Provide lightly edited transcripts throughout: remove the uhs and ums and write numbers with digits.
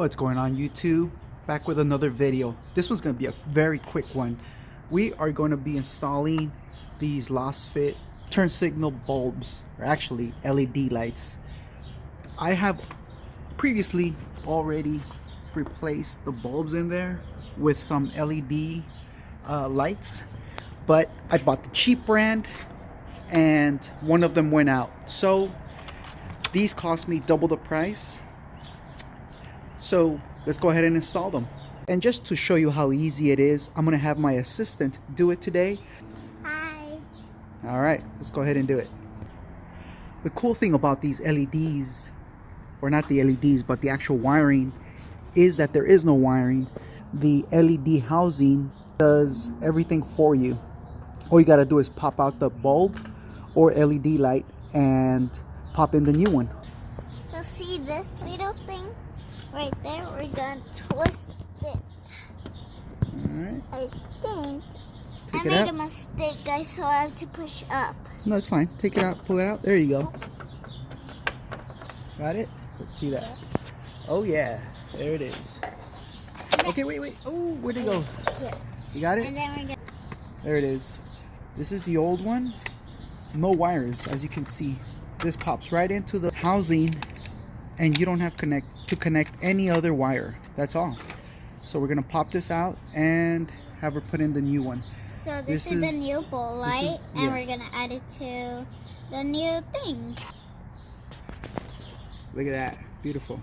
What's going on, YouTube? Back with another video. This one's going to be a very quick one. We are going to be installing these lost fit turn signal bulbs, or actually LED lights. I have previously already replaced the bulbs in there with some LED lights, but I bought the cheap brand and one of them went out, so these cost me double the price. So let's go ahead and install them. And just to show you how easy it is, I'm gonna have my assistant do it today. Hi. All right, let's go ahead and do it. The cool thing about these LEDs, or not the LEDs, but the actual wiring, is that there is no wiring. The LED housing does everything for you. All you gotta do is pop out the bulb or LED light and pop in the new one. So see this little thing right there? We're gonna twist it. Alright. I think Take I it made out. a mistake, guys, so I have to push up. No, it's fine. Take it out, pull it out. There you go. Got it? Let's see that. Oh yeah, there it is. Okay, wait. Oh, where'd it go? Here. You got it? And then we're gonna. There it is. This is the old one. No wires, as you can see. This pops right into the housing and you don't have to connect any other wire. That's all. So we're gonna pop this out and have her put in the new one. So this is the new bowl light, yeah. and we're gonna add it to the new thing. Look at that, beautiful.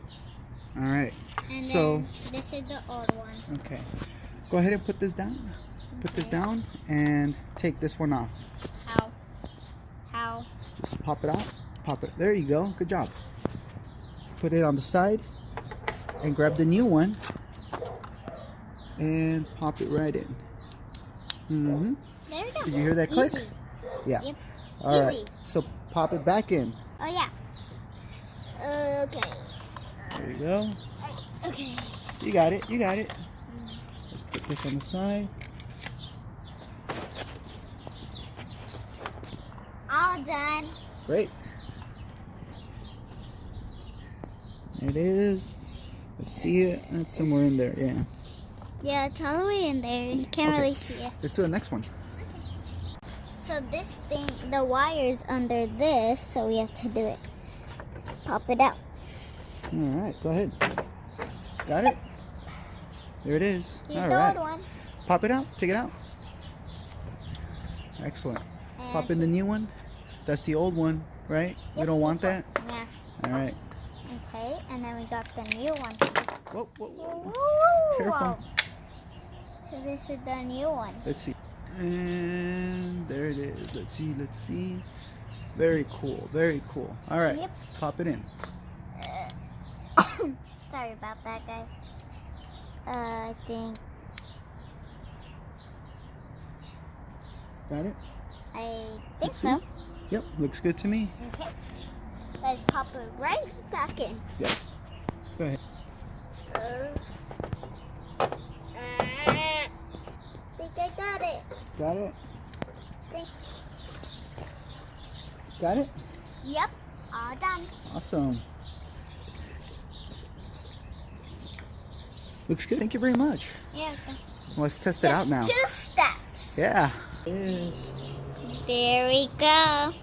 All right. And So then this is the old one. okay, go ahead and put this down. Put this down and take this one off. How? Just pop it out. Pop it. There you go. Good job. Put it on the side and grab the new one and pop it right in. There we go. Did you hear that click? Easy. Yeah. Yep. All right. Easy. So pop it back in. Oh yeah. Okay. There you go. Okay. You got it. You got it. Let's put this on the side. All done. Great. There it is. Let's see it. That's somewhere in there. Yeah. Yeah, it's all the way in there. You can't Okay. really see it. Let's do the next one. So this thing, the wire's under this, so we have to do it. Pop it out. All right. Go ahead. Got it. There it is. Here's All the right. old one. Pop it out. Take it out. Excellent. Pop in the new one. That's the old one, right? We don't want that? Yeah. All right. Okay, and then we got the new one. Whoa, whoa, whoa. Whoa. Careful. So this is the new one. Let's see. And there it is. Let's see. Let's see. Very cool. Very cool. All right. Yep. Pop it in. Sorry about that, guys. I think Got it? think so. Yep. Looks good to me. Okay. Let's pop it right back in. Yep. Go ahead. Think I got it. Got it? Think. Got it? Yep. All done. Awesome. Looks good. Thank you very much. Yeah. Well, let's test it out now. 2 steps. Yeah. Yes. There we go.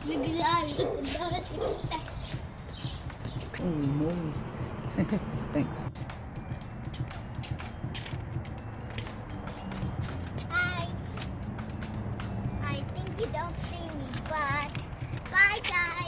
Look at that. Look at that. Oh, no. Thanks. Hi. I think you don't see me, but bye, guys.